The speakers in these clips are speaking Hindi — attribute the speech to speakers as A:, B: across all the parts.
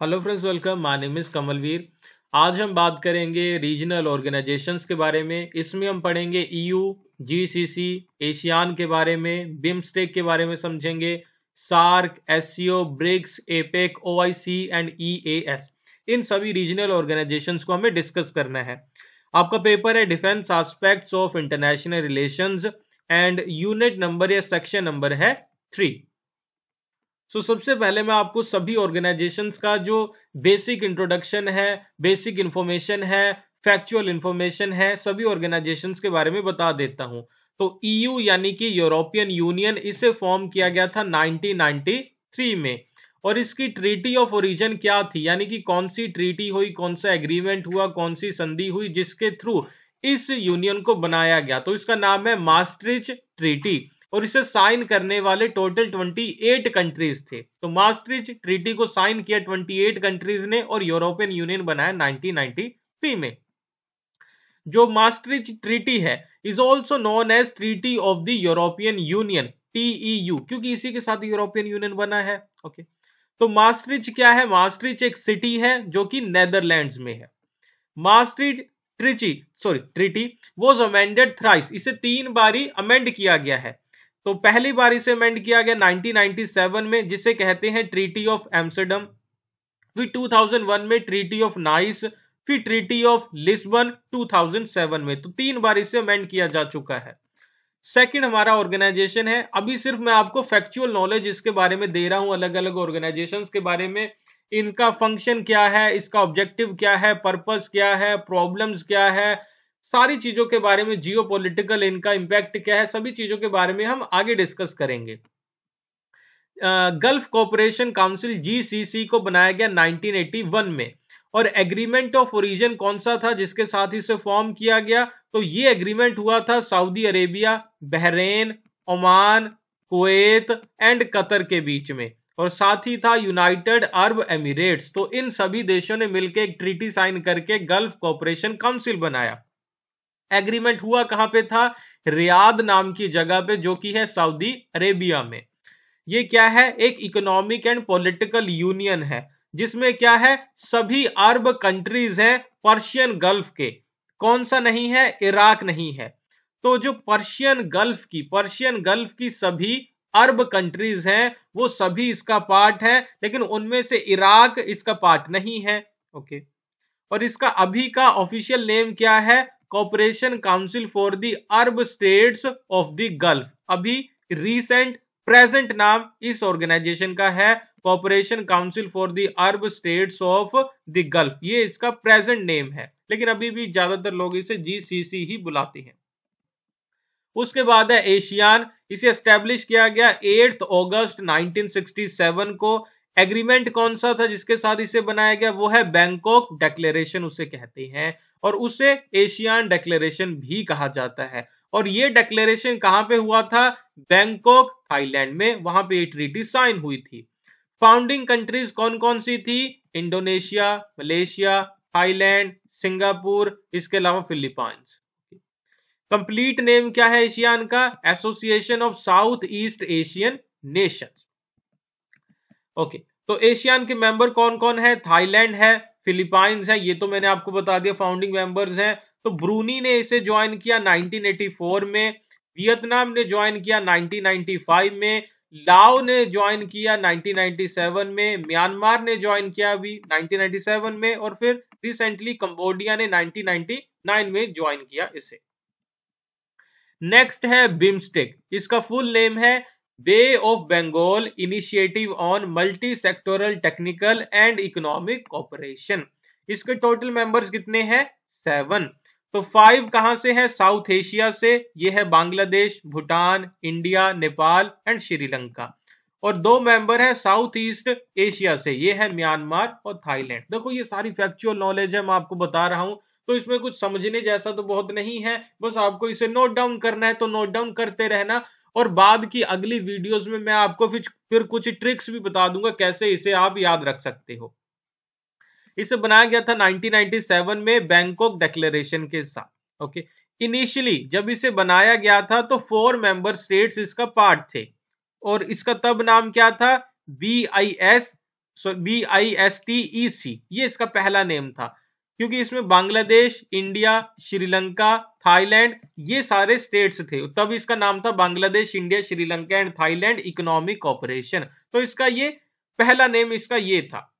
A: Hello friends, welcome. My name is Kamalveer. आज हम बात करेंगे रीजनल ऑर्गेनाइजेशंस के बारे में। इसमें हम पढ़ेंगे ईयू, जीसीसी, एशियान के बारे में, बिम्स्टेक के बारे में समझेंगे, SAARC, SCO, BRICS, APEC, OIC and EAS. इन सभी रीजनल ऑर्गेनाइजेशंस को हमें डिस्कस करना है। आपका पेपर है defence aspects of international relations and unit number या सेक्शन नंबर है 3। सबसे पहले मैं आपको सभी ऑर्गेनाइजेशंस का जो बेसिक इंट्रोडक्शन है, बेसिक इंफॉर्मेशन है, फैक्चुअल इंफॉर्मेशन है, सभी ऑर्गेनाइजेशंस के बारे में बता देता हूं। तो ईयू यानी कि यूरोपियन यूनियन, इसे फॉर्म किया गया था 1993 में। और इसकी ट्रीटी ऑफ ओरिजिन क्या थी, यानी कि कौन सी ट्रीटी हुई, कौन सा एग्रीमेंट हुआ, कौन सी संधि हुई जिसके थ्रू इस यूनियन को बनाया गया। तो इसका नाम है मास्ट्रिच ट्रीटी। और इसे साइन करने वाले टोटल 28 कंट्रीज थे। तो मास्ट्रिच ट्रीटी को साइन किया 28 कंट्रीज ने और यूरोपियन यूनियन बनाया 1993 में। जो मास्ट्रिच ट्रीटी है is also known as treaty of the European Union, TEU, क्योंकि इसी के साथ यूरोपियन यूनियन बना है। ओके, तो मास्ट्रिच क्या है? मास्ट्रिच एक सिटी है जो कि नेदरलैंड्स में है। Maastricht treaty was amended thrice, इसे 3 बारी अमेंड किया गया है। तो पहली बार इसे अमेंड किया गया 1997 में, जिसे कहते हैं ट्रीटी ऑफ एम्स्टर्डम। फिर 2001 में ट्रीटी ऑफ नाइस, फिर ट्रीटी ऑफ लिस्बन 2007 में। तो 3 बार इसे अमेंड किया जा चुका है। सेकंड हमारा ऑर्गेनाइजेशन है। अभी सिर्फ मैं आपको फैक्चुअल नॉलेज इसके बारे में दे रहा हूं, अलग अलग ऑर्गेनाइजेशंस के बारे में। इनका फंक्शन क्या है, इसका ऑब्जेक्टिव क्या है, पर्पस क्या है, प्रॉब्लम्स क्या है, सारी चीजों के बारे में, जियो पॉलिटिकल इनका इंपैक्ट क्या है, सभी चीजों के बारे में हम आगे डिस्कस करेंगे। गल्फ कोऑपरेशन काउंसिल जीसीसी को बनाया गया 1981 में। और एग्रीमेंट ऑफ ओरिजिन कौन सा था जिसके साथ इसे फॉर्म किया गया? तो ये एग्रीमेंट हुआ था Saudi Arabia, Bahrain, Oman, Kuwait and Qatar के बीच में। और साथ ही था यूनाइटेड अरब एमिरेट्स। तो इन सभी देशों ने मिलकर एक ट्रीटी साइन करके गल्फ कोऑपरेशन काउंसिल बनाया। एग्रीमेंट हुआ कहां पे था? रियाद नाम की जगह पे, जो कि है सऊदी अरेबिया में। ये क्या है? एक इकोनॉमिक एंड पॉलिटिकल यूनियन है, जिसमें क्या है, सभी अरब कंट्रीज हैं पर्शियन गल्फ के। कौन सा नहीं है? इराक नहीं है। तो जो पर्शियन गल्फ की सभी अरब कंट्रीज हैं वो सभी इसका पार्ट है, लेकिन उनमें से इराक इसका पार्ट नहीं है। ओके, और इसका अभी का ऑफिशियल नेम क्या है? Cooperation Council for the Arab States of the Gulf. अभी रीसेंट प्रेजेंट नाम इस ऑर्गेनाइजेशन का है Cooperation Council for the Arab States of the Gulf. ये इसका प्रेजेंट नेम है, लेकिन अभी भी ज्यादातर लोग इसे जीसीसी ही बुलाते हैं। उसके बाद है एशियान। इसे एस्टेब्लिश किया गया 8 अगस्त 1967 को। एग्रीमेंट कौन सा था जिसके साथ इसे बनाया गया? वो है बैंकॉक डेक्लेरेशन उसे कहते हैं, और उसे एशियान डेक्लेरेशन भी कहा जाता है। और ये डेक्लेरेशन कहां पे हुआ था? बैंकॉक, थाईलैंड में। वहां पे ये ट्रीटी साइन हुई थी। फाउंडिंग कंट्रीज कौन कौन सी थी? इंडोनेशिया, मलेशिया, थाईलैंड, सिंगापुर, इसके अलावा फिलीपाइंस। कंप्लीट नेम क्या है एशियान का? Association of south east Asian Nations. Okay, तो एशियान के मेंबर कौन कौन है? थाईलैंड है, फिलीपाइंस है, ये तो मैंने आपको बता दिया फाउंडिंग मेंबर्स हैं। तो ब्रूनी ने इसे ज्वाइन किया 1984 में, वियतनाम ने ज्वाइन किया 1995 में, लाओ ने ज्वाइन किया 1997 में, म्यांमार ने ज्वाइन किया अभी 1997 में, और फिर रिसेंटली कंबोडिया ने 1999 में ज्वाइन किया इसे। नेक्स्ट है बिम्स्टेक। इसका फुल नेम है bay of Bengal initiative on multi sectoral technical and economic cooperation. इसके टोटल मेंबर्स कितने हैं? 7। तो 5 कहां से है? साउथ एशिया से। ये है बांग्लादेश, भूटान, इंडिया, नेपाल एंड श्रीलंका। और 2 मेंबर है साउथ ईस्ट एशिया से, ये है म्यांमार और थाईलैंड। देखो, ये सारी फैक्चुअल नॉलेज है, मैं आपको बता रहा हूं, तो इसमें कुछ समझने जैसा तो बहुत नहीं है। बस आपको इसे नोट डाउन करना है तो नोट डाउन करते रहना, और बाद की अगली वीडियोस में मैं आपको फिर कुछ ट्रिक्स भी बता दूंगा कैसे इसे आप याद रख सकते हो। इसे बनाया गया था 1997 में बैंकॉक डिक्लेरेशन के साथ। ओके, इनिशियली जब इसे बनाया गया था तो 4 मेंबर स्टेट्स इसका पार्ट थे, और इसका तब नाम क्या था? BIS BISTEC, ये इसका पहला नेम था, क्योंकि इसमें बांग्लादेश, इंडिया, श्रीलंका, थाईलैंड ये सारे स्टेट्स थे, तब इसका नाम था Bangladesh, India, Sri Lanka and Thailand economic corporation. तो इसका ये पहला नेम इसका ये था।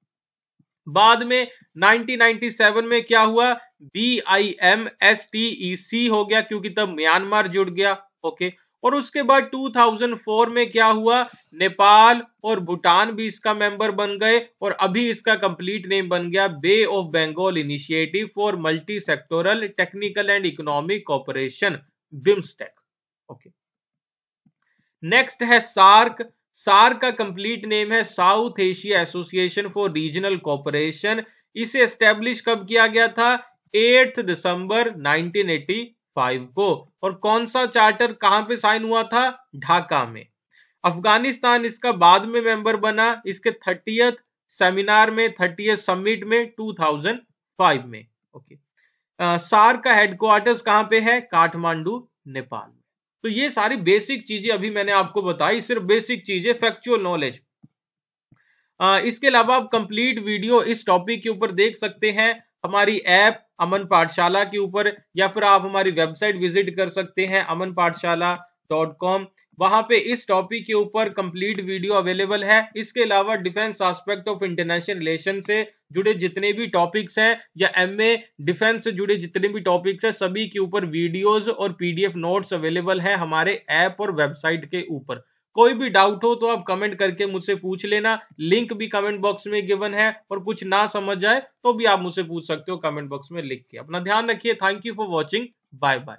A: बाद में 1997 में क्या हुआ, BIMSTEC हो गया, क्योंकि तब म्यांमार जुड़ गया। ओके, और उसके बाद 2004 में क्या हुआ, नेपाल और भूटान भी इसका मेंबर बन गए, और अभी इसका कंप्लीट नेम बन गया bay of Bengal initiative for multi sectoral technical and economic corporation, BIMSTEC. Okay, next है सार्क। सार्क का कंप्लीट नेम है South Asia association for regional cooperation. इसे एस्टेब्लिश कब किया गया था, 8 दिसंबर 1985 को। और कौन सा चार्टर कहां पे साइन हुआ था, ढाका में। अफगानिस्तान इसका बाद में मेंबर बना, इसके 30th सेमिनार में, 30th समिट में 2005 में। ओके, सार्क का हेडक्वार्टर्स कहां पे है, काठमांडू, नेपाल में। तो ये सारी बेसिक चीजें अभी मैंने आपको बताई, सिर्फ बेसिक चीजें, फैक्चुअल नॉलेज। इसके अलावा आप कंप्लीट वीडियो इस टॉपिक के ऊपर देख सकते हैं हमारी ऐप अमन पाठशाला के ऊपर, या फिर आप हमारी वेबसाइट विजिट कर सकते हैं amanpathshala.com। वहां पे इस टॉपिक के ऊपर कंप्लीट वीडियो अवेलेबल है। इसके अलावा defence aspect of international relation से जुड़े जितने भी टॉपिक्स हैं, या MA डिफेंस से जुड़े जितने भी टॉपिक्स हैं, सभी के ऊपर वीडियोस और PDF नोट्स अवेलेबल है हमारे ऐप और वेबसाइट के ऊपर। कोई भी डाउट हो तो आप कमेंट करके मुझसे पूछ लेना, लिंक भी कमेंट बॉक्स में गिवन है, और कुछ ना समझ आए तो भी आप मुझसे पूछ सकते हो कमेंट बॉक्स में लिख के। अपना ध्यान रखिए, thank you for watching, bye bye.